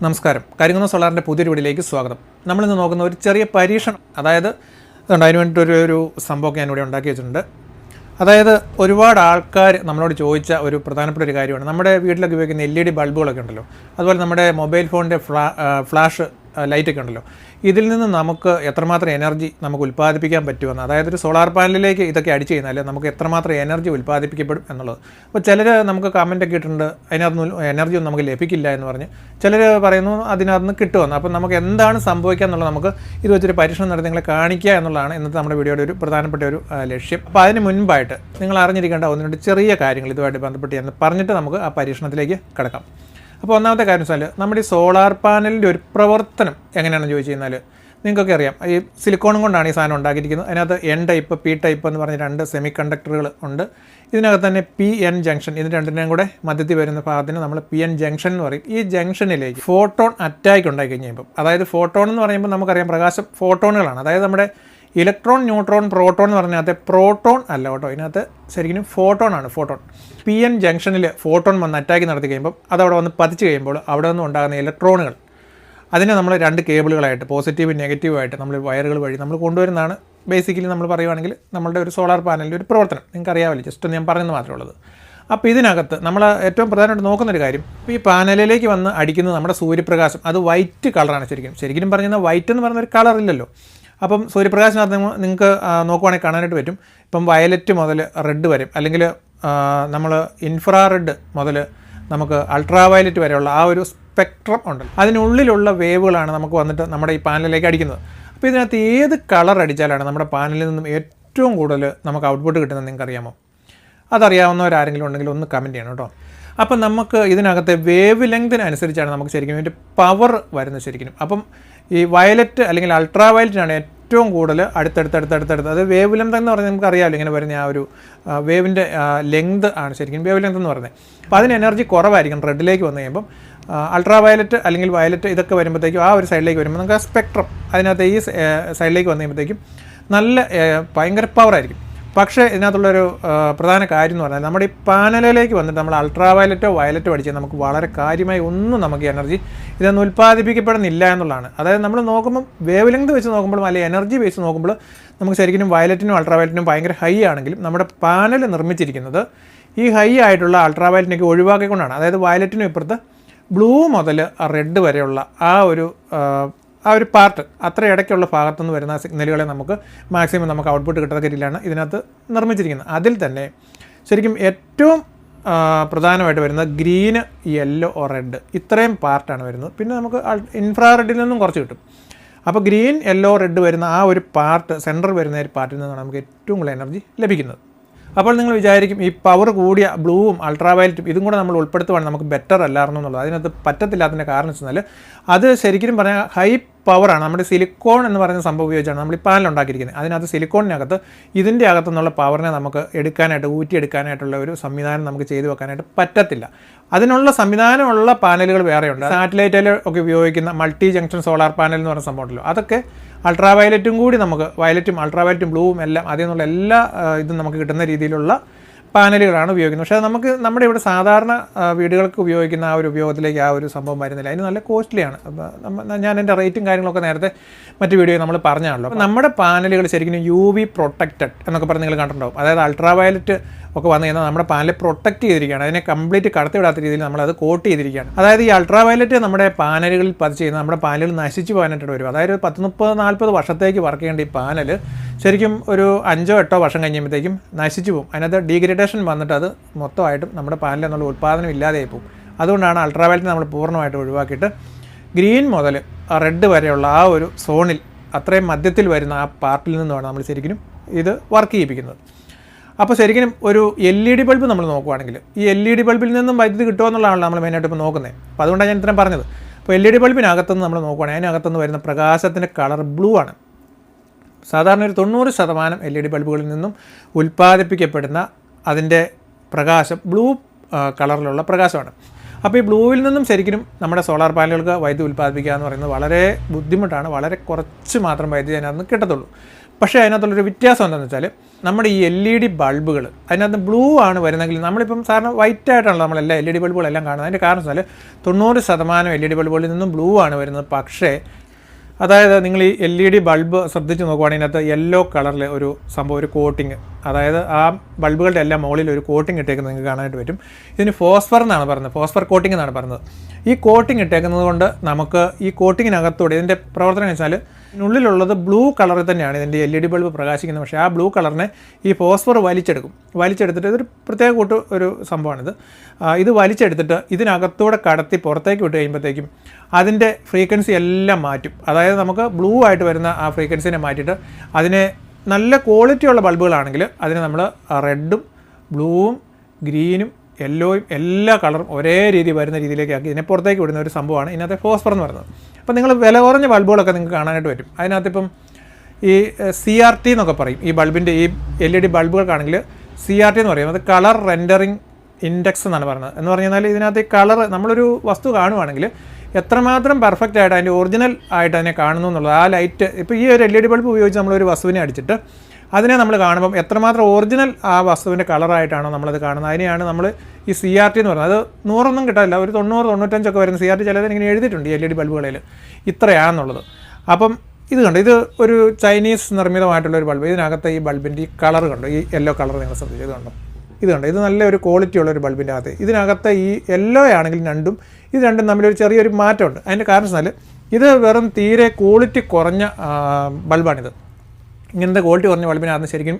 നമസ്കാരം. കരിങ്കുന്നം സോളാറിൻ്റെ പുതിയൊരു വീഡിയോയിലേക്ക് സ്വാഗതം. നമ്മളിന്ന് നോക്കുന്ന ഒരു ചെറിയ പരീക്ഷണം, അതായത് അതിന് വേണ്ടിയിട്ടൊരു സംഭവമൊക്കെ ഞാനിവിടെ ഉണ്ടാക്കി വെച്ചിട്ടുണ്ട്. അതായത് ഒരുപാട് ആൾക്കാർ നമ്മളോട് ചോദിച്ച ഒരു പ്രധാനപ്പെട്ട ഒരു കാര്യമാണ്. നമ്മുടെ വീട്ടിലൊക്കെ ഉപയോഗിക്കുന്ന LED ബൾബുകളൊക്കെ ഉണ്ടല്ലോ, അതുപോലെ നമ്മുടെ മൊബൈൽ ഫോണിൻ്റെ ഫ്ലാഷ് ലൈറ്റൊക്കെ ഉണ്ടല്ലോ, ഇതിൽ നിന്ന് നമുക്ക് എത്രമാത്രം എനർജി നമുക്ക് ഉൽപ്പാദിപ്പിക്കാൻ പറ്റുമെന്ന്, അതായത് ഒരു സോളാർ പാനലിലേക്ക് ഇതൊക്കെ അടിച്ചു കഴിഞ്ഞാൽ നമുക്ക് എത്രമാത്രം എനർജി ഉൽപ്പാദിപ്പിക്കപ്പെടും എന്നുള്ളത്. അപ്പോൾ ചിലർ നമുക്ക് കമൻറ്റൊക്കെ ഇട്ടിട്ടുണ്ട്, അതിനകത്ത് എനർജി ഒന്നും നമുക്ക് ലഭിക്കില്ല എന്ന് പറഞ്ഞ്. ചിലർ പറയുന്നു അതിനകത്ത് നിന്ന് കിട്ടുമെന്ന്. അപ്പോൾ നമുക്ക് എന്താണ് സംഭവിക്കുക എന്നുള്ളത് നമുക്ക് ഇത് വെച്ചൊരു പരീക്ഷണം നടത്തി നിങ്ങളെ കാണിക്കുക എന്നുള്ളതാണ് ഇന്നത്തെ നമ്മുടെ വീഡിയോയുടെ ഒരു പ്രധാനപ്പെട്ട ഒരു ലക്ഷ്യം. അപ്പോൾ അതിന് മുൻപായിട്ട് നിങ്ങൾ അറിഞ്ഞിരിക്കേണ്ട ഒന്ന് രണ്ട് ചെറിയ കാര്യങ്ങൾ ഇതുമായിട്ട് ബന്ധപ്പെട്ട് എന്ന് പറഞ്ഞിട്ട് നമുക്ക് ആ പരീക്ഷണത്തിലേക്ക് കിടക്കാം. അപ്പോൾ ഒന്നാമത്തെ കാര്യം വെച്ചാൽ നമ്മുടെ ഈ സോളാർ പാനലിൻ്റെ ഒരു പ്രവർത്തനം എങ്ങനെയാണെന്ന് ചോദിച്ചു കഴിഞ്ഞാൽ നിങ്ങൾക്കൊക്കെ അറിയാം, ഈ സിലിക്കോണും കൊണ്ടാണ് ഈ സാധനം ഉണ്ടാക്കിയിരിക്കുന്നത്. അതിനകത്ത് N ടൈപ്പ് P ടൈപ്പ് എന്ന് പറഞ്ഞ രണ്ട് സെമി കണ്ടക്ടറുകൾ ഉണ്ട്. ഇതിനകത്ത് തന്നെ PN ജംഗ്ഷൻ, ഇത് രണ്ടിനെയും കൂടെ മധ്യത്തിൽ വരുന്ന ഭാഗത്തിന് നമ്മൾ PN ജംഗ്ഷൻ എന്ന് പറയും. ഈ ജംഗ്ഷനിലേക്ക് ഫോട്ടോൺ അറ്റാക്ക് ഉണ്ടായി കഴിയുമ്പം, അതായത് ഫോട്ടോൺ എന്ന് പറയുമ്പോൾ നമുക്കറിയാം പ്രകാശം ഫോട്ടോണുകളാണ്. അതായത് നമ്മുടെ ഇലക്ട്രോൺ, ന്യൂട്രോൺ, പ്രോട്ടോൺ എന്ന് പറഞ്ഞതിനകത്ത് പ്രോട്ടോൺ അല്ല കേട്ടോ, ഇതിനകത്ത് ശരിക്കും ഫോട്ടോൺ ആണ്. ഫോട്ടോൺ PN ജംഗ്ഷനിൽ ഫോട്ടോൺ വന്ന് അറ്റാക്ക് നടത്തി കഴിയുമ്പോൾ അതവിടെ വന്ന് പതിച്ച് കഴിയുമ്പോൾ അവിടെ നിന്ന് ഉണ്ടാകുന്ന ഇലക്ട്രോണുകൾ അതിനെ നമ്മൾ രണ്ട് കേബിളുകളായിട്ട് പോസിറ്റീവും നെഗറ്റീവായിട്ട് നമ്മൾ വയറുകൾ വഴി നമ്മൾ കൊണ്ടുവരുന്നതാണ് ബേസിക്കലി നമ്മൾ പറയുവാണെങ്കിൽ നമ്മളുടെ ഒരു സോളാർ പാനലിൻ്റെ ഒരു പ്രവർത്തനം. നിങ്ങൾക്ക് അറിയാമല്ലോ, ജസ്റ്റ് ഞാൻ പറയുന്നത് മാത്രമേ ഉള്ളത്. അപ്പോൾ ഇതിനകത്ത് നമ്മൾ ഏറ്റവും പ്രധാനമായിട്ട് നോക്കുന്നൊരു കാര്യം, ഈ പാനലിലേക്ക് വന്ന് അടിക്കുന്നത് നമ്മുടെ സൂര്യപ്രകാശം. അത് വൈറ്റ് കളറാണ്. ശരിക്കും പറഞ്ഞാൽ വൈറ്റ് എന്ന് പറയുന്ന ഒരു കളർ ഇല്ലല്ലോ. അപ്പം സൂര്യപ്രകാശത്തിനകത്ത് നിങ്ങൾക്ക് നോക്കുവാണെങ്കിൽ കാണാനായിട്ട് പറ്റും. ഇപ്പം വയലറ്റ് മുതൽ റെഡ് വരും, അല്ലെങ്കിൽ നമ്മൾ ഇൻഫ്രാറെഡ് മുതൽ നമുക്ക് അൾട്രാ വയലറ്റ് വരെയുള്ള ആ ഒരു സ്പെക്ട്രം ഉണ്ട്. അതിനുള്ളിലുള്ള വേവുകളാണ് നമുക്ക് വന്നിട്ട് നമ്മുടെ ഈ പാനലിലേക്ക് അടിക്കുന്നത്. അപ്പോൾ ഇതിനകത്ത് ഏത് കളർ അടിച്ചാലാണ് നമ്മുടെ പാനലിൽ നിന്നും ഏറ്റവും കൂടുതൽ നമുക്ക് ഔട്ട്പുട്ട് കിട്ടുന്നത് നിങ്ങൾക്ക് അറിയാമോ? അതറിയാവുന്നവരാരെങ്കിലും ഉണ്ടെങ്കിൽ ഒന്ന് കമൻറ്റ് ചെയ്യണം കേട്ടോ. അപ്പം നമുക്ക് ഇതിനകത്തെ വേവ് ലെങ്തിനനുസരിച്ചാണ് നമുക്ക് ശരിക്കും ഇതിൻ്റെ പവർ വരുന്നത് ശരിക്കും. അപ്പം ഈ വയലറ്റ് അല്ലെങ്കിൽ അൾട്രാ വയലറ്റിനാണ് ഏറ്റവും കൂടുതൽ അടുത്തടുത്ത്. അത് വേവ് ലെങ്ത് എന്ന് പറഞ്ഞാൽ നമുക്ക് അറിയാമല്ലോ, ഇങ്ങനെ വരുന്ന ആ ഒരു വേവിൻ്റെ ലെങ്ത് ആണ് ശരിക്കും വേവ് ലെങ്ത് എന്ന് പറയുന്നത്. അപ്പോൾ അതിന് എനർജി കുറവായിരിക്കും റെഡിലേക്ക് വന്നു കഴിയുമ്പം. അൾട്രാ വയലറ്റ് അല്ലെങ്കിൽ വയലറ്റ് ഇതൊക്കെ വരുമ്പോഴത്തേക്കും ആ ഒരു സൈഡിലേക്ക് വരുമ്പോൾ നമുക്ക് ആ സ്പെക്ട്രം അതിനകത്ത് ഈ സൈഡിലേക്ക് വന്നു കഴിയുമ്പോഴത്തേക്കും നല്ല ഭയങ്കര പവറായിരിക്കും. പക്ഷേ ഇതിനകത്തുള്ളൊരു പ്രധാന കാര്യം എന്ന് പറഞ്ഞാൽ നമ്മുടെ ഈ പാനലിലേക്ക് വന്നിട്ട് നമ്മൾ അൾട്രാ വയലറ്റോ വയലറ്റോ അടിച്ചാൽ നമുക്ക് വളരെ കാര്യമായി ഒന്നും നമുക്ക് എനർജി ഇതൊന്നും ഉൽപ്പാദിപ്പിക്കപ്പെടുന്നില്ല എന്നുള്ളതാണ്. അതായത് നമ്മൾ നോക്കുമ്പം വേവ് ലെങ്ത് വെച്ച് നോക്കുമ്പോഴും അല്ലെങ്കിൽ എനർജി ബേസ് നോക്കുമ്പോൾ നമുക്ക് ശരിക്കും വയലറ്റിനും അൾട്രാ വയലറ്റിനും ഭയങ്കര ഹൈ ആണെങ്കിലും നമ്മുടെ പാനൽ നിർമ്മിച്ചിരിക്കുന്നത് ഈ ഹൈ ആയിട്ടുള്ള അൾട്രാ വയലറ്റിനൊക്കെ ഒഴിവാക്കിക്കൊണ്ടാണ്. അതായത് വയലറ്റിനും ഇപ്പുറത്ത് ബ്ലൂ മുതൽ റെഡ് വരെയുള്ള ആ ഒരു പാർട്ട്, അത്ര ഇടയ്ക്കുള്ള ഭാഗത്തുനിന്ന് വരുന്ന സിഗ്നലുകളെ നമുക്ക് മാക്സിമം നമുക്ക് ഔട്ട്പുട്ട് കിട്ടുന്ന രീതിയിലാണ് ഇതിനകത്ത് നിർമ്മിച്ചിരിക്കുന്നത്. അതിൽ തന്നെ ശരിക്കും ഏറ്റവും പ്രധാനമായിട്ട് വരുന്നത് ഗ്രീന്, യെല്ലോ, റെഡ് ഇത്രയും പാർട്ടാണ് വരുന്നത്. പിന്നെ നമുക്ക് ഇൻഫ്രാറെഡിൽ നിന്നും കുറച്ച് കിട്ടും. അപ്പോൾ ഗ്രീൻ, യെല്ലോ, റെഡ് വരുന്ന ആ ഒരു പാർട്ട്, സെൻറ്റർ വരുന്ന ഒരു പാർട്ടിൽ നിന്നാണ് നമുക്ക് ഏറ്റവും കൂടുതൽ എനർജി ലഭിക്കുന്നത്. അപ്പോൾ നിങ്ങൾ വിചാരിക്കും ഈ പവർ കൂടിയ ബ്ലൂവും അൾട്രാ വയലറ്റും ഇതും കൂടെ നമ്മൾ ഉൾപ്പെടുത്തുവാണെങ്കിൽ നമുക്ക് ബെറ്റർ അല്ലായിരുന്നു എന്നുള്ളത്. അതിനകത്ത് പറ്റത്തില്ലാത്തതിൻ്റെ കാരണം വെച്ചാൽ അത് ശരിക്കും പറഞ്ഞാൽ ഹൈ പവറാണ്. നമ്മുടെ സിലിക്കോൺ എന്ന് പറയുന്ന സംഭവം ഉപയോഗിച്ചാണ് നമ്മൾ ഈ പാനൽ ഉണ്ടാക്കിയിരിക്കുന്നത്. അതിനകത്ത് സിലിക്കോണിനകത്ത് ഇതിൻ്റെ അകത്തുനിന്നുള്ള പവറിനെ നമുക്ക് എടുക്കാനായിട്ട് ഊറ്റിയെടുക്കാനായിട്ടുള്ള ഒരു സംവിധാനം നമുക്ക് ചെയ്തു വെക്കാനായിട്ട് പറ്റത്തില്ല. അതിനുള്ള സംവിധാനമുള്ള പാനലുകൾ വേറെയുണ്ട്. സാറ്റലൈറ്റിൽ ഒക്കെ ഉപയോഗിക്കുന്ന മൾട്ടി ജംഗ്ഷൻ സോളാർ പാനൽ എന്ന് പറയുന്ന സംഭവമുണ്ടല്ലോ, അതൊക്കെ അൾട്രാ വയലറ്റും കൂടി നമുക്ക് വയലറ്റും അൾട്രാ വയലറ്റും ബ്ലൂവും എല്ലാം അതിൽ നിന്നുള്ള എല്ലാ ഇതും നമുക്ക് കിട്ടുന്ന രീതിയിലുള്ള പാനലുകളാണ് ഉപയോഗിക്കുന്നത്. പക്ഷേ നമുക്ക് നമ്മുടെ ഇവിടെ സാധാരണ വീടുകൾക്ക് ഉപയോഗിക്കുന്ന ആ ഒരു ഉപയോഗത്തിലേക്ക് ആ ഒരു സംഭവം വരുന്നില്ല. അതിന് നല്ല കോസ്റ്റ്ലിയാണ്. ഞാൻ എൻ്റെ റേറ്റും കാര്യങ്ങളൊക്കെ നേരത്തെ മറ്റു വീഡിയോ നമ്മൾ പറഞ്ഞാണല്ലോ. അപ്പോൾ നമ്മുടെ പാനലുകൾ ശരിക്കും UV പ്രൊട്ടക്റ്റഡ് എന്നൊക്കെ പറഞ്ഞ് നിങ്ങൾ കണ്ടിട്ടുണ്ടാവും. അതായത് അൾട്രാ വയലറ്റ് ഒക്കെ വന്നു കഴിഞ്ഞാൽ നമ്മുടെ പാനൽ പ്രൊട്ടക്റ്റ് ചെയ്തിരിക്കുകയാണ്. അതിനെ കംപ്ലീറ്റ് കടത്തിവിടാത്ത രീതിയിൽ നമ്മളത് കോട്ട് ചെയ്തിരിക്കുകയാണ്. അതായത് ഈ അൾട്രാ വയലറ്റ് നമ്മുടെ പാനലുകളിൽ പതിച്ച് ചെയ്യുന്ന നമ്മുടെ പാനലുകൾ നശിച്ചു പോകാനായിട്ട് വരും. അതായത് 10-30-40 വർഷത്തേക്ക് വർക്ക് ചെയ്യേണ്ട ഈ പാനൽ ശരിക്കും ഒരു 5-8 വർഷം കഴിയുമ്പോഴത്തേക്കും നശിച്ചു പോകും. അതിനകത്ത് ഡീഗ്രഡേഷൻ വന്നിട്ട് അത് മൊത്തമായിട്ടും നമ്മുടെ പാനലിൽ എന്നുള്ള ഉൽപ്പാദനം ഇല്ലാതെയായി പോകും. അതുകൊണ്ടാണ് അൾട്രാ വയലറ്റ് നമ്മൾ പൂർണ്ണമായിട്ട് ഒഴിവാക്കിയിട്ട് ഗ്രീൻ മുതൽ റെഡ് വരെയുള്ള ആ ഒരു സോണിൽ അത്രയും മധ്യത്തിൽ വരുന്ന ആ പാർട്ടിൽ നിന്നുമാണ് നമ്മൾ ശരിക്കും ഇത് വർക്ക് ചെയ്യിപ്പിക്കുന്നത്. അപ്പോൾ ശരിക്കും ഒരു LED ബൾബ് നമ്മൾ നോക്കുവാണെങ്കിൽ ഈ LED ബൾബിൽ നിന്നും വൈദ്യുതി കിട്ടുമോ എന്നുള്ളതാണല്ലോ നമ്മൾ മെയിനായിട്ട് ഇപ്പോൾ നോക്കുന്നത്. അപ്പോൾ അതുകൊണ്ടാണ് ഞാൻ ഇത്രയും പറഞ്ഞത്. അപ്പോൾ LED ബൾബിനകത്തുനിന്ന് നമ്മൾ നോക്കുവാണെങ്കിൽ അതിനകത്തുനിന്ന് വരുന്ന പ്രകാശത്തിൻ്റെ കളർ ബ്ലൂ ആണ്. സാധാരണ ഒരു 90% LED ബൾബുകളിൽ നിന്നും ഉൽപ്പാദിപ്പിക്കപ്പെടുന്ന അതിൻ്റെ പ്രകാശം ബ്ലൂ കളറിലുള്ള പ്രകാശമാണ്. അപ്പോൾ ഈ ബ്ലൂവിൽ നിന്നും ശരിക്കും നമ്മുടെ സോളാർ പാനലുകൾക്ക് വൈദ്യുതി ഉൽപ്പാദിപ്പിക്കുക എന്ന് പറയുന്നത് വളരെ ബുദ്ധിമുട്ടാണ്. വളരെ കുറച്ച് മാത്രം വൈദ്യുതി അതിനകത്ത് നിന്ന് കിട്ടത്തുള്ളൂ. പക്ഷേ അതിനകത്തുള്ളൊരു വ്യത്യാസം എന്താണെന്ന് വെച്ചാൽ നമ്മുടെ ഈ LED ബൾബുകൾ അതിനകത്ത് ബ്ലൂ ആണ് വരുന്നതെങ്കിൽ നമ്മളിപ്പം സാധാരണ വൈറ്റ് ആയിട്ടാണല്ലോ നമ്മളെല്ലാം LED ബൾബുകളെല്ലാം കാണുന്നത്. അതിൻ്റെ കാരണം വെച്ചാൽ 90% LED ബൾബുകളിൽ നിന്നും ബ്ലൂ ആണ് വരുന്നത്. പക്ഷേ അതായത് നിങ്ങൾ ഈ LED ബൾബ് ശ്രദ്ധിച്ച് നോക്കുവാണെങ്കിൽ ഇതിനകത്ത് യെല്ലോ കളറിൽ ഒരു സംഭവം, ഒരു കോട്ടിങ്, അതായത് ആ ബൾബുകളുടെ എല്ലാം മുകളിൽ ഒരു കോട്ടിങ് ഇട്ടേക്കുന്നത് നിങ്ങൾക്ക് കാണാനായിട്ട് പറ്റും. ഇതിന് ഫോസ്ഫർ എന്നാണ് പറയുന്നത്, ഫോസ്ഫർ കോട്ടിംഗ് എന്നാണ് പറയുന്നത്. ഈ കോട്ടിങ് ഇട്ടേക്കുന്നത് കൊണ്ട് നമുക്ക് ഈ കോട്ടിങ്ങിനകത്തൂടെ ഇതിൻ്റെ പ്രവർത്തനം വെച്ചാൽ ഇതിനുള്ളിലുള്ളത് ബ്ലൂ കളറിൽ തന്നെയാണ് ഇതിൻ്റെ LED ബൾബ് പ്രകാശിക്കുന്നത്. പക്ഷേ ആ ബ്ലൂ കളറിനെ ഈ ഫോസ്ഫർ വലിച്ചെടുത്തിട്ട് ഇതൊരു പ്രത്യേക ഒരു സംഭവമാണിത്. ഇത് വലിച്ചെടുത്തിട്ട് ഇതിനകത്തൂടെ കടത്തി പുറത്തേക്ക് വിട്ട് കഴിയുമ്പോഴത്തേക്കും അതിൻ്റെ ഫ്രീക്വൻസി എല്ലാം മാറ്റും. അതായത് നമുക്ക് ബ്ലൂ ആയിട്ട് വരുന്ന ആ ഫ്രീക്വൻസിനെ മാറ്റിയിട്ട് അതിനെ നല്ല ക്വാളിറ്റിയുള്ള ബൾബുകളാണെങ്കിൽ അതിന് നമ്മൾ റെഡും ബ്ലൂവും ഗ്രീനും യെല്ലോയും എല്ലാ കളറും ഒരേ രീതി വരുന്ന രീതിയിലേക്ക് ആക്കി ഇതിനെ പുറത്തേക്ക് വിടുന്ന ഒരു സംഭവമാണ് ഇതിനകത്തെ ഫോസ്ഫർ എന്ന് പറയുന്നത്. അപ്പോൾ നിങ്ങൾ വില കുറഞ്ഞ ബൾബുകളൊക്കെ നിങ്ങൾക്ക് കാണാനായിട്ട് പറ്റും. അതിനകത്തിപ്പം ഈ CRT എന്നൊക്കെ പറയും. ഈ ബൾബിൻ്റെ ഈ LED ബൾബുകൾക്കാണെങ്കിൽ CRT എന്ന് പറയും. അത് കളർ റെൻഡറിങ് ഇൻഡെക്സ് എന്നാണ് പറയുന്നത്. എന്ന് പറഞ്ഞാൽ ഇതിനകത്ത് ഈ കളർ നമ്മളൊരു വസ്തു കാണുവാണെങ്കിൽ എത്രമാത്രം പെർഫെക്റ്റ് ആയിട്ട് അതിൻ്റെ ഒറിജിനൽ ആയിട്ട് അതിനെ കാണുന്നു എന്നുള്ളത്. ആ ലൈറ്റ് ഇപ്പോൾ ഈ ഒരു LED ബൾബ് ഉപയോഗിച്ച് നമ്മളൊരു വസ്തുവിനെ അടിച്ചിട്ട് അതിനെ നമ്മൾ കാണുമ്പം എത്രമാത്രം ഒറിജിനൽ ആ വസ്തുവിൻ്റെ കളറായിട്ടാണോ നമ്മളത് കാണുന്നത്, അതിനെയാണ് നമ്മൾ ഈ CRT എന്ന് പറയുന്നത്. അത് 100 കിട്ടാനില്ല, ഒരു 90-95 വരുന്ന CRT ചിലതിന് ഇങ്ങനെ എഴുതിയിട്ടുണ്ട് LED ബൾബുകളിൽ ഇത്രയാണെന്നുള്ളത്. അപ്പം ഇത് കണ്ടോ, ഇത് ഒരു ചൈനീസ് നിർമ്മിതമായിട്ടുള്ള ഒരു ബൾബ്. ഇതിനകത്ത് ഈ ബൾബിൻ്റെ ഈ കളർ കണ്ടോ, ഈ യെല്ലോ കളർ നിങ്ങൾ ശ്രദ്ധിച്ചത് കണ്ടോ, ഇത് കണ്ടോ, ഇത് നല്ലൊരു ക്വാളിറ്റി ഉള്ളൊരു ബൾബിൻ്റെ അകത്ത്. ഇതിനകത്ത് ഈ യെല്ലോ ആണെങ്കിലും ഇത് രണ്ടും തമ്മിലൊരു ചെറിയൊരു മാറ്റമുണ്ട്. അതിൻ്റെ കാരണം വെച്ചാൽ ഇത് വെറും തീരെ ക്വാളിറ്റി കുറഞ്ഞ ബൾബാണിത്. ഇങ്ങനത്തെ ക്വാളിറ്റി കുറഞ്ഞ ബൾബിനകത്ത് ശരിക്കും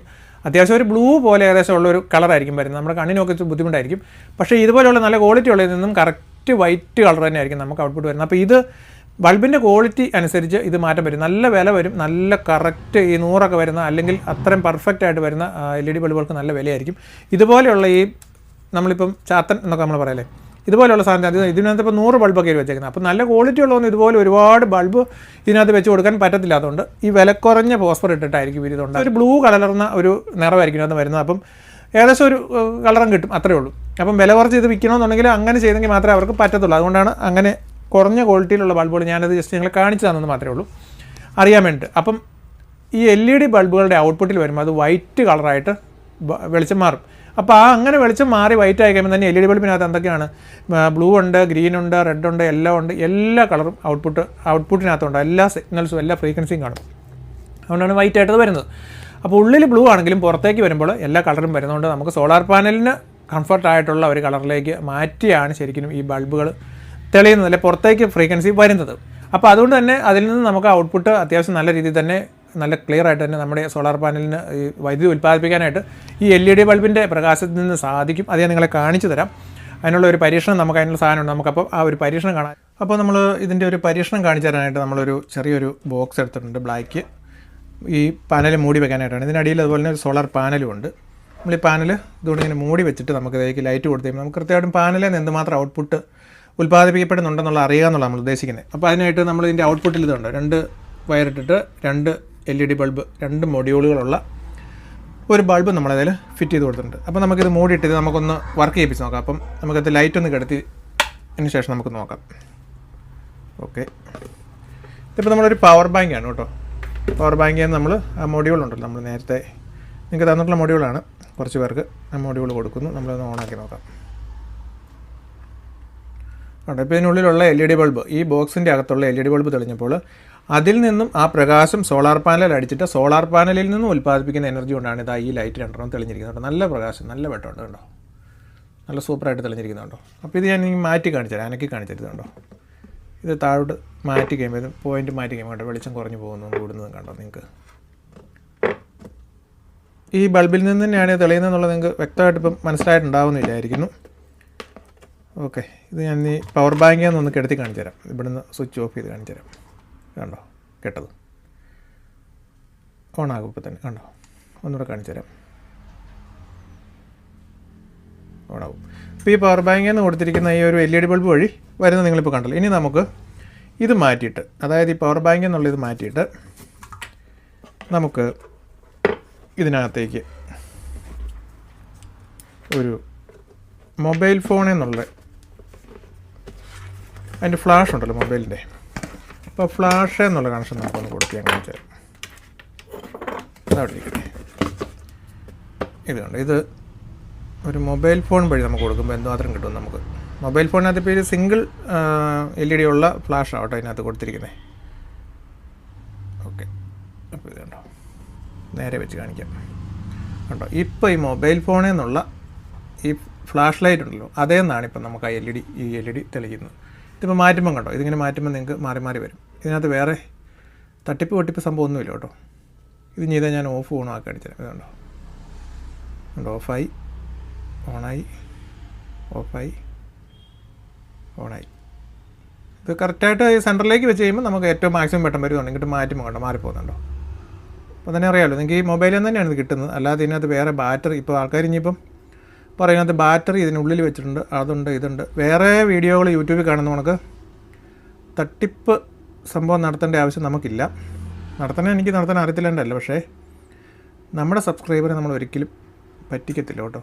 അത്യാവശ്യം ഒരു ബ്ലൂ പോലെ ഏകദേശം ഉള്ളൊരു കളറായിരിക്കും വരുന്നത്. നമ്മുടെ കണ്ണിനൊക്കെ ബുദ്ധിമുട്ടായിരിക്കും. പക്ഷേ ഇതുപോലെയുള്ള നല്ല ക്വാളിറ്റി ഉള്ളതിൽ നിന്നും കറക്റ്റ് വൈറ്റ് കളർ തന്നെ ആയിരിക്കും നമുക്ക് ഔട്ട്പുട്ട് വരുന്നത്. അപ്പോൾ ഇത് ബൾബിൻ്റെ ക്വാളിറ്റി അനുസരിച്ച് ഇത് മാറ്റം വരും. നല്ല വില വരും. നല്ല കറക്റ്റ് ഈ 100 വരുന്ന അല്ലെങ്കിൽ അത്രയും പെർഫെക്റ്റ് ആയിട്ട് വരുന്ന LED ബൾബുകൾക്ക് നല്ല വിലയായിരിക്കും. ഇതുപോലെയുള്ള ഈ നമ്മളിപ്പം ചാത്തൻ എന്നൊക്കെ നമ്മൾ പറയല്ലേ, ഇതുപോലെയുള്ള സാധനം ഇതിനകത്ത് ഇപ്പോൾ 100 ബൾബൊക്കെ വെച്ചേക്കുന്നത്. അപ്പോൾ നല്ല ക്വാളിറ്റി ഉള്ളതൊന്നും ഇതുപോലെ ഒരുപാട് ബൾബ് ഇതിനകത്ത് വെച്ച് കൊടുക്കാൻ പറ്റത്തില്ലാത്തതുകൊണ്ട് ഈ വില കുറഞ്ഞ ഫോസ്ഫർ ഇട്ടിട്ടായിരിക്കും ഇതുണ്ട്. ഒരു ബ്ലൂ കലർന്ന ഒരു നിറമായിരിക്കും ഇതിനകത്ത് വരുന്നത്. അപ്പം ഏകദേശം ഒരു കളറും കിട്ടും, അത്രയേ ഉള്ളൂ. അപ്പം വില കുറച്ച് ഇത് വിൽക്കണമെന്നുണ്ടെങ്കിൽ അങ്ങനെ ചെയ്തെങ്കിൽ മാത്രമേ അവർക്ക് പറ്റത്തുള്ളൂ. അതുകൊണ്ടാണ് അങ്ങനെ കുറഞ്ഞ ക്വാളിറ്റിയിലുള്ള ബൾബുകൾ ഞാനത് ജസ്റ്റ് നിങ്ങളെ കാണിച്ചു തന്നെന്ന് മാത്രമേ ഉള്ളൂ, അറിയാൻ വേണ്ടിയിട്ട്. അപ്പം ഈ LED ബൾബുകളുടെ ഔട്ട്പുട്ടിൽ വരുമ്പോൾ അത് വൈറ്റ് കളറായിട്ട് വെളിച്ചം മാറും. അപ്പോൾ അങ്ങനെ വെളിച്ചം മാറി വൈറ്റ് ആയി കഴിയുമ്പോൾ തന്നെ LED ബൾബിനകത്ത് എന്തൊക്കെയാണ്, ബ്ലൂ ഉണ്ട്, ഗ്രീൻ ഉണ്ട്, റെഡ് ഉണ്ട്, എല്ലാം ഉണ്ട്. എല്ലാ കളറും ഔട്ട്പുട്ടിനകത്തുണ്ട്. എല്ലാ സിഗ്നൽസും എല്ലാ ഫ്രീക്വൻസിയും കാണും. അതുകൊണ്ടാണ് വൈറ്റ് ആയിട്ട് വരുന്നത്. അപ്പോൾ ഉള്ളിൽ ബ്ലൂ ആണെങ്കിലും പുറത്തേക്ക് വരുമ്പോൾ എല്ലാ കളറും വരുന്നതുകൊണ്ട് നമുക്ക് സോളാർ പാനലിന് കംഫർട്ടായിട്ടുള്ള ഒരു കളറിലേക്ക് മാറ്റിയാണ് ശരിക്കും ഈ ബൾബുകൾ തെളിയുന്നത്, അല്ലെ പുറത്തേക്ക് ഫ്രീക്വൻസി വരുന്നത്. അപ്പോൾ അതുകൊണ്ട് തന്നെ അതിൽ നിന്ന് നമുക്ക് ഔട്ട്പുട്ട് അത്യാവശ്യം നല്ല രീതിയിൽ തന്നെ നല്ല ക്ലിയർ ആയിട്ട് തന്നെ നമ്മുടെ സോളാർ പാനലിന് ഈ വൈദ്യുതി ഉൽപ്പാദിപ്പിക്കാനായിട്ട് ഈ LED ബൾബിൻ്റെ പ്രകാശത്തിൽ നിന്ന് സാധിക്കും. അത് ഞാൻ നിങ്ങളെ കാണിച്ചു തരാം. അതിനുള്ള ഒരു പരീക്ഷണം നമുക്ക് അതിനുള്ള സാധനമുണ്ട്. നമുക്കപ്പോൾ ആ ഒരു പരീക്ഷണം കാണാം. അപ്പോൾ നമ്മൾ ഇതിൻ്റെ ഒരു പരീക്ഷണം കാണിച്ചു തരാനായിട്ട് നമ്മളൊരു ചെറിയൊരു ബോക്സ് എടുത്തിട്ടുണ്ട് ബ്ലാക്ക്. ഈ പാനൽ മൂടി വെക്കാനായിട്ടാണ്. ഇതിനടിയിൽ അതുപോലെ തന്നെ ഒരു സോളാർ പാനലും ഉണ്ട്. നമ്മൾ ഈ പാനൽ ഇതുകൊണ്ട് ഇങ്ങനെ മൂടി വെച്ചിട്ട് നമുക്ക് ഇതിലേക്ക് ലൈറ്റ് കൊടുത്തു കഴിയുമ്പോൾ നമുക്ക് കൃത്യമായിട്ടും പാനലിൽ നിന്ന് എന്തുമാത്രം ഔട്ട്പുട്ട് ഉൽപ്പാദിപ്പിക്കപ്പെടുന്നുണ്ടെന്നുള്ള അറിയാമെന്നുള്ള നമ്മൾ ഉദ്ദേശിക്കുന്നത്. അപ്പോൾ അതിനായിട്ട് നമ്മൾ ഇതിൻ്റെ ഔട്ട്പുട്ടിൽ ഇതുണ്ട്, 2 വയറിട്ടിട്ട് 2 LED ബൾബ്, 2 മൊഡ്യൂളുകളുള്ള ഒരു ബൾബ് നമ്മളതിൽ ഫിറ്റ് ചെയ്ത് കൊടുത്തിട്ടുണ്ട്. അപ്പോൾ നമുക്കിത് മൂടിയിട്ട് നമുക്കൊന്ന് വർക്ക് ചെയ്യിപ്പിച്ച് നോക്കാം. അപ്പം നമുക്കത് ലൈറ്റ് ഒന്ന് കിടത്തി അതിന് ശേഷം നമുക്ക് നോക്കാം. ഓക്കെ, ഇതിപ്പോൾ നമ്മളൊരു പവർ ബാങ്കാണ് കേട്ടോ. പവർ ബാങ്കിൽ നമ്മൾ ആ മൊഡ്യൂളുണ്ടല്ലോ, നമ്മൾ നേരത്തെ നിങ്ങൾക്ക് തന്നിട്ടുള്ള മൊഡ്യൂളാണ്. കുറച്ച് പേർക്ക് ആ മൊഡ്യൂൾ കൊടുക്കുന്നു. നമ്മളൊന്ന് ഓണാക്കി നോക്കാം. ഉണ്ട്. ഇപ്പോൾ ഇതിനുള്ളിലുള്ള LED ബൾബ്, ഈ ബോക്സിൻ്റെ അകത്തുള്ള LED ബൾബ് തെളിഞ്ഞപ്പോൾ അതിൽ നിന്നും ആ പ്രകാശം സോളാർ പാനലിൽ അടിച്ചിട്ട് സോളാർ പാനലിൽ നിന്നും ഉൽപ്പാദിപ്പിക്കുന്ന എനർജി കൊണ്ടാണ് ഇത് ഈ ലൈറ്റ് 2 തെളിഞ്ഞിരിക്കുന്നത്. നല്ല പ്രകാശം, നല്ല വെട്ടമുണ്ട് കണ്ടോ, നല്ല സൂപ്പറായിട്ട് തെളിഞ്ഞിരിക്കുന്നുണ്ടോ. അപ്പോൾ ഇത് ഞാൻ മാറ്റി കാണിച്ചുതരാം, അനക്കി കാണിച്ചിരുന്നുണ്ടോ. ഇത് താഴോട്ട് മാറ്റി കഴിയുമ്പോൾ ഇത് പോയിന്റ് മാറ്റി കഴിയുമ്പോൾ കണ്ടോ വെളിച്ചം കുറഞ്ഞു പോകുന്നതും കൂടുന്നതും കണ്ടോ നിങ്ങൾക്ക്. ഈ ബൾബിൽ നിന്ന് തന്നെയാണ് തെളിയുന്നതെന്നുള്ളത് നിങ്ങൾക്ക് വ്യക്തമായിട്ട് ഇപ്പം മനസ്സിലായിട്ടുണ്ടാവുന്നില്ലായിരിക്കുന്നു. ഓക്കെ, ഇത് ഞാൻ ഈ പവർ ബാങ്കിൽ നിന്ന് കിടത്തി കാണിച്ചു തരാം. ഇവിടുന്ന് സ്വിച്ച് ഓഫ് ചെയ്ത് കാണിച്ചു തരാം. കണ്ടോ കേട്ടത്, ഓണാകും ഇപ്പം തന്നെ. കണ്ടോ, ഒന്നുകൂടെ കാണിച്ചു തരാം. ഓണാകും. അപ്പോൾ ഈ പവർ ബാങ്കിൽ നിന്ന് കൊടുത്തിരിക്കുന്ന ഈ ഒരു LED ബൾബ് വഴി വരുന്നത് നിങ്ങളിപ്പോൾ കണ്ടല്ലോ. ഇനി നമുക്ക് ഇത് മാറ്റിയിട്ട്, അതായത് ഈ പവർ ബാങ്കിൽ നിന്നുള്ള ഇത് മാറ്റിയിട്ട് നമുക്ക് ഇതിനകത്തേക്ക് ഒരു മൊബൈൽ ഫോണിൽ നിന്നുള്ള അതിൻ്റെ ഫ്ലാഷ് ഉണ്ടല്ലോ മൊബൈലിൻ്റെ. അപ്പോൾ ഫ്ലാഷ് എന്നുള്ള കണക്ഷൻ നമുക്കൊന്ന് കൊടുത്ത് ഞാൻ കാണിച്ചു തരാം. അതവിടെ ഇരിക്കട്ടെ. ഇതുണ്ട്, ഇത് ഒരു മൊബൈൽ ഫോൺ വഴി നമുക്ക് കൊടുക്കുമ്പോൾ എന്തുമാത്രം കിട്ടും നമുക്ക്. മൊബൈൽ ഫോണിനകത്ത് ഇപ്പോൾ ഒരു സിംഗിൾ LED ഉള്ള ഫ്ലാഷാണ് കേട്ടോ അതിനകത്ത് കൊടുത്തിരിക്കുന്നത്. ഓക്കെ, അപ്പോൾ ഇത് കണ്ടോ, നേരെ വെച്ച് കാണിക്കാം. കണ്ടോ, ഇപ്പോൾ ഈ മൊബൈൽ ഫോണിൽ നിന്നുള്ള ഈ ഫ്ലാഷ് ലൈറ്റ് ഉണ്ടല്ലോ, അതേ നിന്നാണ് ഇപ്പം നമുക്ക് ആ ഈ LED തെളിക്കുന്നത്. ഇതിപ്പോൾ മാറ്റുമ്പം കണ്ടോ, ഇതിങ്ങനെ മാറ്റുമ്പോൾ നിങ്ങൾക്ക് മാറി മാറി വരും. ഇതിനകത്ത് വേറെ തട്ടിപ്പ് സംഭവം ഒന്നുമില്ല കേട്ടോ. ഇത് ചെയ്താൽ ഞാൻ ഓഫ് ഓൺ ആക്കി കാണിച്ചുതരാം. ഇതുണ്ടോ, കണ്ടോ, ഓഫായി, ഓണായി, ഓഫായി, ഓണായി. ഇത് കറക്റ്റായിട്ട് ഈ സെൻറ്ററിലേക്ക് വെച്ച് കഴിയുമ്പോൾ നമുക്ക് ഏറ്റവും മാക്സിമം പെട്ടെന്ന് വരുന്നുണ്ട്. ഇങ്ങോട്ട് മാറ്റുമ്പോൾ കണ്ടോ മാറിപ്പോകുന്നുണ്ടോ. അപ്പോൾ തന്നെ അറിയാമല്ലോ നിങ്ങൾക്ക് ഈ മൊബൈലിൽ നിന്ന് തന്നെയാണ് ഇത് കിട്ടുന്നത്. അല്ലാതെ ഇതിനകത്ത് വേറെ ബാറ്ററി, ഇപ്പോൾ ആൾക്കാർ ഇനിയിപ്പം പറയുന്നത് ബാറ്ററി ഇതിനുള്ളിൽ വെച്ചിട്ടുണ്ട്, അതുണ്ട്, ഇതുണ്ട്. വേറെ വീഡിയോകൾ യൂട്യൂബിൽ കാണുന്ന നമുക്ക് തട്ടിപ്പ് സംഭവം നടത്തേണ്ട ആവശ്യം നമുക്കില്ല. എനിക്ക് നടത്താൻ അറിയത്തില്ലണ്ടല്ല, പക്ഷേ നമ്മുടെ സബ്സ്ക്രൈബറെ നമ്മൾ ഒരിക്കലും പറ്റിക്കത്തില്ല കേട്ടോ.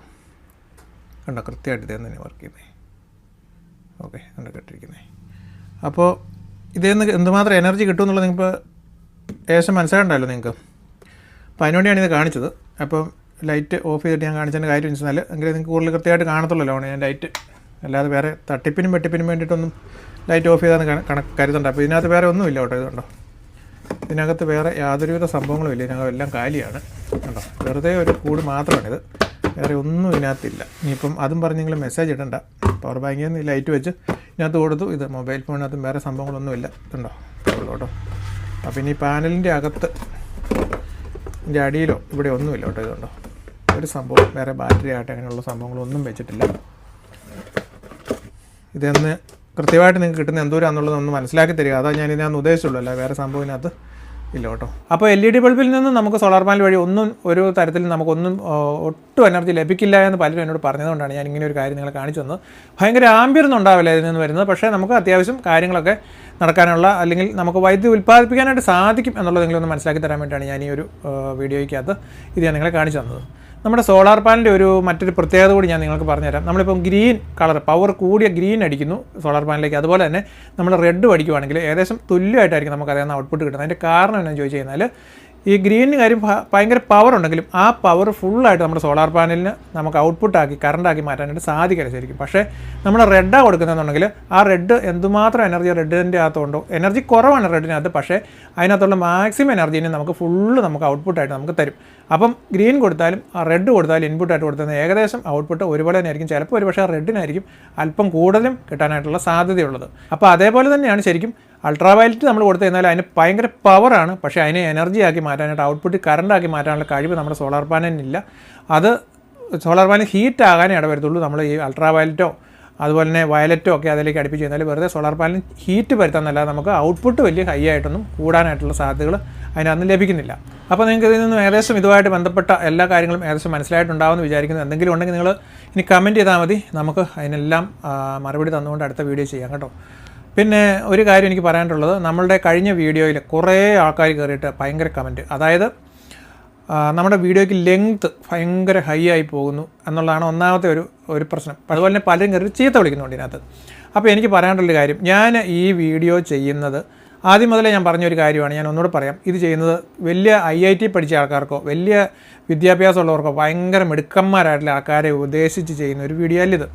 കണ്ടോ, കൃത്യമായിട്ട് ഇതേ തന്നെ വർക്ക് ചെയ്യുന്നത്. ഓക്കെ, കണ്ടോ കേട്ടിരിക്കുന്നത്. അപ്പോൾ ഇതിൽ നിന്ന് എന്തുമാത്രം എനർജി കിട്ടും എന്നുള്ളത് നിങ്ങൾക്ക് ഏകദേശം മനസ്സിലാകണ്ടല്ലോ നിങ്ങൾക്ക്. അപ്പോൾ അതിനുവേണ്ടിയാണ് ഇത് കാണിച്ചത്. അപ്പം ലൈറ്റ് ഓഫ് ചെയ്തിട്ട് ഞാൻ കാണിച്ചതിൻ്റെ കാര്യം എന്ന് വെച്ചാൽ എങ്കിലും നിങ്ങൾക്ക് കൂടുതൽ കൃത്യമായിട്ട് കാണത്തുള്ളല്ലോ ഞാൻ ലൈറ്റ്. അല്ലാതെ വേറെ തട്ടിപ്പിനും വെട്ടിപ്പിനും വേണ്ടിയിട്ടൊന്നും ലൈറ്റ് ഓഫ് ചെയ്താൽ കരുതണ്ട. അപ്പോൾ ഇതിനകത്ത് വേറെ ഒന്നുമില്ല കേട്ടോ. ഇതുണ്ടോ, ഇതിനകത്ത് വേറെ യാതൊരുവിധ സംഭവങ്ങളും ഇല്ല. ഇതിനകം എല്ലാം കാലിയാണ് കേട്ടോ. വെറുതെ ഒരു കൂട് മാത്രമാണിത്, വേറെ ഒന്നും ഇതിനകത്തില്ല. ഇനിയിപ്പം അതും പറഞ്ഞ് നിങ്ങൾ മെസ്സേജ് ഇടണ്ട. പവർ ബാങ്കിൽ നിന്ന് ലൈറ്റ് വെച്ച് ഇതിനകത്ത് കൊടുത്തു. ഇത് മൊബൈൽ ഫോണിനകത്തും വേറെ സംഭവങ്ങളൊന്നുമില്ല. ഇതുണ്ടോ കേട്ടോ. അപ്പോൾ ഇനി പാനലിൻ്റെ അകത്ത് ഇതിൻ്റെ അടിയിലോ ഇവിടെ ഒന്നുമില്ല കേട്ടോ. ഇതുണ്ടോ, ഒരു സംഭവം വേറെ ബാറ്ററി ആയിട്ട് അങ്ങനെയുള്ള സംഭവങ്ങളൊന്നും വെച്ചിട്ടില്ല. ഇതെന്ന് കൃത്യമായിട്ട് നിങ്ങൾക്ക് കിട്ടുന്ന എന്തോരാന്നുള്ളതൊന്ന് മനസ്സിലാക്കി തരിക. അതാണ് ഞാൻ ഇതിനകത്ത് ഉദ്ദേശിച്ചുള്ളൂ, അല്ല വേറെ സംഭവം ഇതിനകത്ത് ഇല്ല കേട്ടോ. അപ്പോൾ LED ബൾബിൽ നിന്ന് നമുക്ക് സോളാർ പാനൽ വഴി ഒന്നും ഒരു തരത്തിൽ നമുക്കൊന്നും ഒട്ടും എനർജി ലഭിക്കില്ല എന്ന് പലരും എന്നോട് പറഞ്ഞതുകൊണ്ടാണ് ഞാൻ ഇങ്ങനെ ഒരു കാര്യം നിങ്ങളെ കാണിച്ചു തന്നത്. ഭയങ്കര ആംബിയറൊന്നും ഉണ്ടാവില്ല ഇതിൽ നിന്ന് വരുന്നത്, പക്ഷേ നമുക്ക് അത്യാവശ്യം കാര്യങ്ങളൊക്കെ നടക്കാനുള്ള, അല്ലെങ്കിൽ നമുക്ക് വൈദ്യുതി ഉൽപ്പാദിപ്പിക്കാനായിട്ട് സാധിക്കും എന്നുള്ളത് നിങ്ങളൊന്ന് മനസ്സിലാക്കി തരാൻ വേണ്ടിയിട്ടാണ് ഞാൻ ഈ ഒരു വീഡിയോയ്ക്കകത്ത് ഇത് ഞാൻ നിങ്ങളെ കാണിച്ചു തന്നത്. നമ്മുടെ സോളാർ പാനലിൻ്റെ മറ്റൊരു പ്രത്യേകത കൂടി ഞാൻ നിങ്ങൾക്ക് പറഞ്ഞുതരാം. നമ്മളിപ്പം ഗ്രീൻ കളർ, പവർ കൂടിയ ഗ്രീൻ അടിക്കുന്നു സോളാർ പാനലിലേക്ക്. അതുപോലെ തന്നെ നമ്മൾ റെഡ് അടിക്കുവാണെങ്കിൽ ഏകദേശം തുല്യമായിട്ടായിരിക്കും നമുക്ക് അതിൽ നിന്ന് ഔട്ട്പുട്ട് കിട്ടുന്നത്. അതിൻ്റെ കാരണം എന്താണെന്ന് ചോദിച്ചു കഴിഞ്ഞാൽ ഈ ഗ്രീനിന് കാര്യം ഭയങ്കര പവർ ഉണ്ടെങ്കിലും ആ പവർ ഫുള്ളായിട്ട് നമ്മുടെ സോളാർ പാനലിന് നമുക്ക് ഔട്ട്പുട്ടാക്കി കറണ്ടാക്കി മാറ്റാനായിട്ട് സാധിക്കില്ല ശരിക്കും. പക്ഷേ നമ്മൾ റെഡാണ് കൊടുക്കുന്നതെന്നുണ്ടെങ്കിൽ ആ റെഡ് എന്തുമാത്രം എനർജി റെഡിൻ്റെ അകത്തുണ്ടോ, എനർജി കുറവാണ് റെഡിനകത്ത്, പക്ഷേ അതിനകത്തുള്ള മാക്സിമം എനർജീനെ നമുക്ക് ഫുള്ള് നമുക്ക് ഔട്ട്പുട്ടായിട്ട് നമുക്ക് തരും. അപ്പം ഗ്രീൻ കൊടുത്താലും ആ റെഡ് കൊടുത്താലും ഇൻപുട്ടായിട്ട് കൊടുത്തത് ഏകദേശം ഔട്ട്പുട്ട് ഒരുപോലെ തന്നെ ആയിരിക്കും. ചിലപ്പോൾ ഒരു പക്ഷേ റെഡിനായിരിക്കും അല്പം കൂടുതലും കിട്ടാനായിട്ടുള്ള സാധ്യതയുള്ളത്. അപ്പോൾ അതേപോലെ തന്നെയാണ് ശരിക്കും അൾട്രാവയലറ്റ് നമ്മൾ കൊടുത്തു കഴിഞ്ഞാൽ അതിന് ഭയങ്കര പവറാണ്, പക്ഷേ അതിനെ എനർജി ആക്കി മാറ്റാനായിട്ട് ഔട്ട്പുട്ട് കറണ്ടാക്കി മാറ്റാനുള്ള കഴിവ് നമ്മുടെ സോളാർ പാനലിനില്ല. അത് സോളാർ പാനൽ ഹീറ്റ് ആകാനേ ഇടവരത്തുള്ളൂ. നമ്മൾ ഈ അൾട്രാവയലറ്റോ അതുപോലെ തന്നെ വയലറ്റോ ഒക്കെ അതിലേക്ക് അടുപ്പിച്ച് കഴിഞ്ഞാൽ വെറുതെ സോളാർ പാനലിന് ഹീറ്റ് വരുത്താമെന്നല്ലാതെ നമുക്ക് ഔട്ട്പുട്ട് വലിയ ഹൈ ആയിട്ടൊന്നും കൂടാനായിട്ടുള്ള സാധ്യതകൾ അതിനകത്ത് ലഭിക്കുന്നില്ല. അപ്പോൾ നിങ്ങൾക്ക് ഇതിൽ നിന്നും ഏകദേശം ഇതുമായിട്ട് ബന്ധപ്പെട്ട എല്ലാ കാര്യങ്ങളും ഏകദേശം മനസ്സിലായിട്ടുണ്ടാവുമെന്ന് വിചാരിക്കുന്നു. എന്തെങ്കിലും ഉണ്ടെങ്കിൽ നിങ്ങൾ ഇനി കമൻറ്റ് ചെയ്താൽ മതി, നമുക്ക് അതിനെല്ലാം മറുപടി തന്നുകൊണ്ട് അടുത്ത വീഡിയോ ചെയ്യാം കേട്ടോ. പിന്നെ ഒരു കാര്യം എനിക്ക് പറയാനുള്ളത്, നമ്മളുടെ കഴിഞ്ഞ വീഡിയോയിൽ കുറേ ആൾക്കാർ കയറിയിട്ട് ഭയങ്കര കമൻറ്റ്, അതായത് നമ്മുടെ വീഡിയോയ്ക്ക് ലെങ്ത്ത് ഭയങ്കര ഹൈ ആയി പോകുന്നു എന്നുള്ളതാണ് ഒന്നാമത്തെ ഒരു പ്രശ്നം. അതുപോലെ തന്നെ പലരും കയറി ചീത്ത വിളിക്കുന്നുണ്ട് ഇതിനകത്ത്. അപ്പോൾ എനിക്ക് പറയാനുള്ളൊരു കാര്യം, ഞാൻ ഈ വീഡിയോ ചെയ്യുന്നത് ആദ്യം മുതലേ ഞാൻ പറഞ്ഞൊരു കാര്യമാണ്, ഞാൻ ഒന്നുകൂടെ പറയാം. ഇത് ചെയ്യുന്നത് വലിയ IIT പഠിച്ച ആൾക്കാർക്കോ വലിയ വിദ്യാഭ്യാസമുള്ളവർക്കോ ഭയങ്കര മിടുക്കന്മാരായിട്ടുള്ള ആൾക്കാരെ ഉദ്ദേശിച്ച് ചെയ്യുന്ന ഒരു വീഡിയോ അല്ലിത്.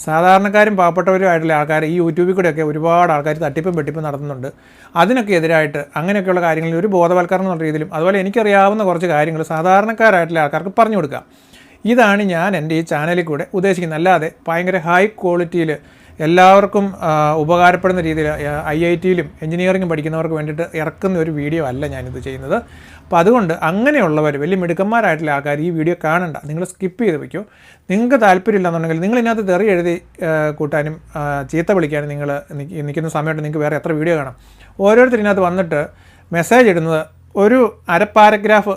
സാധാരണക്കാരും പാവപ്പെട്ടവരുമായിട്ടുള്ള ആൾക്കാർ ഈ യൂട്യൂബിൽ കൂടെയൊക്കെ ഒരുപാട് ആൾക്കാർ തട്ടിപ്പും വെട്ടിപ്പും നടത്തുന്നുണ്ട്. അതിനൊക്കെ എതിരായിട്ട് അങ്ങനെയൊക്കെയുള്ള കാര്യങ്ങളിൽ ഒരു ബോധവൽക്കരണം എന്നുള്ള രീതിയിലും അതുപോലെ എനിക്കറിയാവുന്ന കുറച്ച് കാര്യങ്ങൾ സാധാരണക്കാരായിട്ടുള്ള ആൾക്കാർക്ക് പറഞ്ഞു കൊടുക്കുക. ഇതാണ് ഞാൻ എൻ്റെ ഈ ചാനലിൽ കൂടെ ഉദ്ദേശിക്കുന്നത്. അല്ലാതെ ഭയങ്കര ഹൈ ക്വാളിറ്റിയിൽ എല്ലാവർക്കും ഉപകാരപ്പെടുന്ന രീതിയിൽ IITയിലും എഞ്ചിനീയറിംഗും പഠിക്കുന്നവർക്ക് വേണ്ടിയിട്ട് ഇറക്കുന്ന ഒരു വീഡിയോ അല്ല ഞാനിത് ചെയ്യുന്നത്. അപ്പോൾ അതുകൊണ്ട് അങ്ങനെയുള്ളവർ വലിയ മിടുക്കന്മാരായിട്ടുള്ള ആൾക്കാർ ഈ വീഡിയോ കാണണ്ട, നിങ്ങൾ സ്കിപ്പ് ചെയ്ത് വയ്ക്കോ. നിങ്ങൾക്ക് താല്പര്യമില്ല എന്നുണ്ടെങ്കിൽ നിങ്ങൾ ഇതിനകത്ത് തെറി എഴുതി കൂട്ടാനും ചീത്ത വിളിക്കാനും നിങ്ങൾ നിൽക്കുന്ന സമയത്ത് നിങ്ങൾക്ക് വേറെ എത്ര വീഡിയോ കാണാം. ഓരോരുത്തർ ഇതിനകത്ത് വന്നിട്ട് മെസ്സേജ് ഇടുന്നത് ഒരു അര പാരഗ്രാഫ്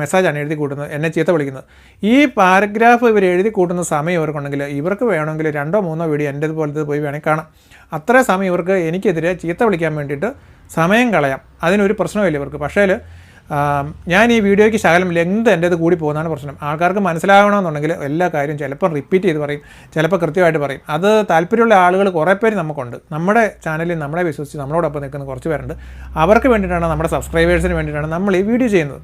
മെസ്സേജാണ് എഴുതി കൂട്ടുന്നത്, എന്നെ ചീത്ത വിളിക്കുന്നത്. ഈ പാരഗ്രാഫ് ഇവർ എഴുതി കൂട്ടുന്ന സമയം ഇവർക്കുണ്ടെങ്കിൽ ഇവർക്ക് വേണമെങ്കിൽ 2 or 3 വീഡിയോ എൻ്റെ പോലത്തെ പോയി വേണമെങ്കിൽ കാണാം. അത്രയും സമയം ഇവർക്ക് എനിക്കെതിരെ ചീത്ത വിളിക്കാൻ വേണ്ടിയിട്ട് സമയം കളയാം, അതിനൊരു പ്രശ്നമില്ല ഇവർക്ക്. പക്ഷേ ഞാൻ ഈ വീഡിയോയ്ക്ക് ശകലം ലെങ്ത് എൻ്റേത് കൂടി പോകുന്നതാണ് പ്രശ്നം. ആൾക്കാർക്ക് മനസ്സിലാകണമെന്നുണ്ടെങ്കിൽ എല്ലാ കാര്യവും ചിലപ്പോൾ റിപ്പീറ്റ് ചെയ്ത് പറയും, ചിലപ്പോൾ കൃത്യമായിട്ട് പറയും. അത് താല്പര്യമുള്ള ആളുകൾ കുറേ പേര് നമുക്കുണ്ട്. നമ്മുടെ ചാനലിൽ നമ്മളെ വിശ്വസിച്ച് നമ്മളോടൊപ്പം നിൽക്കുന്ന കുറച്ച് പേരുണ്ട്. അവർക്ക് വേണ്ടിയിട്ടാണ്, നമ്മുടെ സബ്സ്ക്രൈബേഴ്സിന് വേണ്ടിയിട്ടാണ് നമ്മൾ ഈ വീഡിയോ ചെയ്യുന്നത്.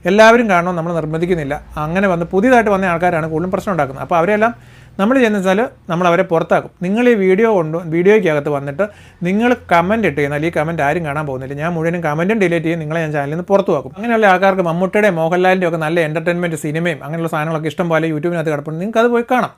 എല്ലാവരും കാണണം, നമ്മൾ നിർബന്ധിക്കുന്നില്ല. അങ്ങനെ വന്ന് പുതിയതായിട്ട് വന്ന ആൾക്കാരാണ് കൂടുതലും പ്രശ്നം ഉണ്ടാക്കുന്നത്. അപ്പോൾ അവരെല്ലാം നമ്മൾ ചെയ്യുന്നത് വെച്ചാൽ നമ്മൾ അവരെ പുറത്താക്കും. നിങ്ങൾ ഈ വീഡിയോയ്ക്കകത്ത് വന്നിട്ട് നിങ്ങൾ കമൻറ്റ് ഇട്ട് കഴിഞ്ഞാൽ ഈ കമൻറ്റ് ആരും കാണാൻ പോകുന്നില്ല. ഞാൻ മുഴുവനും കമൻറ്റും ഡിലീറ്റ് ചെയ്യും, നിങ്ങളെ ഞാൻ ചാനലിൽ നിന്ന് പുറത്തുവാക്കും. അങ്ങനെയുള്ള ആൾക്കാർക്ക് മമ്മൂട്ടിയുടെ മോഹൻലാലിൻ്റെ ഒക്കെ നല്ല എൻ്റർടൈൻമെൻറ്റ് സിനിമയും അങ്ങനെയുള്ള സാധനങ്ങളൊക്കെ ഇഷ്ടം പോലെ യൂട്യൂബിനകത്ത് കിടപ്പുണ്ട്. നിങ്ങൾക്ക് അത് പോയി കാണാം.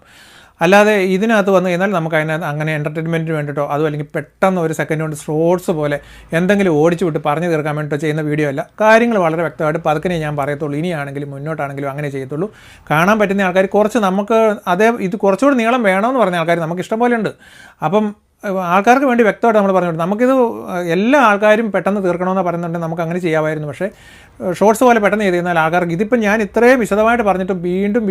അല്ലാതെ ഇതിനകത്ത് വന്നു കഴിഞ്ഞാൽ നമുക്ക് അതിനകത്ത് അങ്ങനെ എൻ്റർടൈൻമെൻറ്റിന് വേണ്ടിയിട്ടോ അതും അല്ലെങ്കിൽ പെട്ടെന്ന് ഒരു സെക്കൻഡ് കൊണ്ട് ഷോർട്സ് പോലെ എന്തെങ്കിലും ഓടിച്ചു വിട്ട് പറഞ്ഞു തീർക്കാൻ വേണ്ടിയിട്ടോ ചെയ്യുന്ന വീഡിയോ അല്ല. കാര്യങ്ങൾ വളരെ വ്യക്തമായിട്ട് പതുക്കെ ഞാൻ പറയത്തുള്ളൂ. ഇനിയാണെങ്കിലും മുന്നോട്ടാണെങ്കിലും അങ്ങനെ ചെയ്യത്തുള്ളൂ. കാണാൻ പറ്റുന്ന ആൾക്കാർ കുറച്ച് നമുക്ക് ഇത് കുറച്ചുകൂടി നീളം വേണമെന്ന് പറഞ്ഞ ആൾക്കാർ നമുക്ക് ഇഷ്ടം പോലെ ഉണ്ട്. അപ്പം ആൾക്കാർക്ക് വേണ്ടി വ്യക്തമായിട്ട് നമ്മൾ പറഞ്ഞിട്ടുണ്ട്. നമുക്കിത് എല്ലാ ആൾക്കാരും പെട്ടെന്ന് തീർക്കണമെന്ന് പറയുന്നുണ്ടെങ്കിൽ നമുക്ക് അങ്ങനെ ചെയ്യാമായിരുന്നു. പക്ഷേ ഷോർട്സ് പോലെ പെട്ടെന്ന് ചെയ്ത് കഴിഞ്ഞാൽ ആൾക്കാർക്ക് ഇതിപ്പം ഞാൻ ഇത്രയും വിശദമായിട്ട് പറഞ്ഞിട്ടും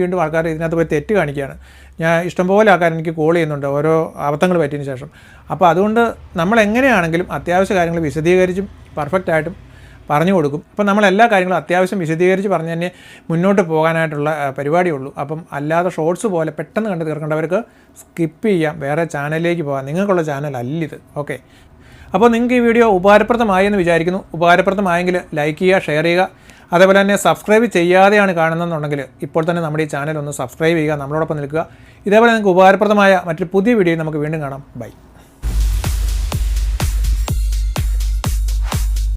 വീണ്ടും ആൾക്കാർ ഇതിനകത്ത് പോയി തെറ്റ് കാണിക്കുകയാണ്. ഞാൻ ഇഷ്ടംപോലെ ആൾക്കാർ എനിക്ക് കോൾ ചെയ്യുന്നുണ്ട് ഓരോ അബദ്ധങ്ങൾ പറ്റിയതിന് ശേഷം. അപ്പോൾ അതുകൊണ്ട് നമ്മൾ എങ്ങനെയാണെങ്കിലും അത്യാവശ്യ കാര്യങ്ങൾ വിശദീകരിച്ചും പെർഫെക്റ്റായിട്ടും പറഞ്ഞു കൊടുക്കും. അപ്പം നമ്മളെല്ലാ കാര്യങ്ങളും അത്യാവശ്യം വിശദീകരിച്ച് പറഞ്ഞ് തന്നെ മുന്നോട്ട് പോകാനായിട്ടുള്ള പരിപാടിയുള്ളൂ. അപ്പം അല്ലാതെ ഷോർട്സ് പോലെ പെട്ടെന്ന് കണ്ട് തീർക്കേണ്ടവർക്ക് സ്കിപ്പ് ചെയ്യാം, വേറെ ചാനലിലേക്ക് പോകാം. നിങ്ങൾക്കുള്ള ചാനലല്ലിത്. ഓക്കെ, അപ്പോൾ നിങ്ങൾക്ക് ഈ വീഡിയോ ഉപകാരപ്രദമായി എന്ന് വിചാരിക്കുന്നു. ഉപകാരപ്രദമായെങ്കിൽ ലൈക്ക് ചെയ്യുക, ഷെയർ ചെയ്യുക. അതേപോലെ തന്നെ സബ്സ്ക്രൈബ് ചെയ്യാതെയാണ് കാണുന്നതെന്നുണ്ടെങ്കിൽ ഇപ്പോൾ തന്നെ നമ്മുടെ ഈ ചാനൽ ഒന്ന് സബ്സ്ക്രൈബ് ചെയ്യുക, നമ്മളോടൊപ്പം നിൽക്കുക. ഇതേപോലെ നിങ്ങൾക്ക് ഉപകാരപ്രദമായ മറ്റൊരു പുതിയ വീഡിയോ നമുക്ക് വീണ്ടും കാണാം. ബൈ.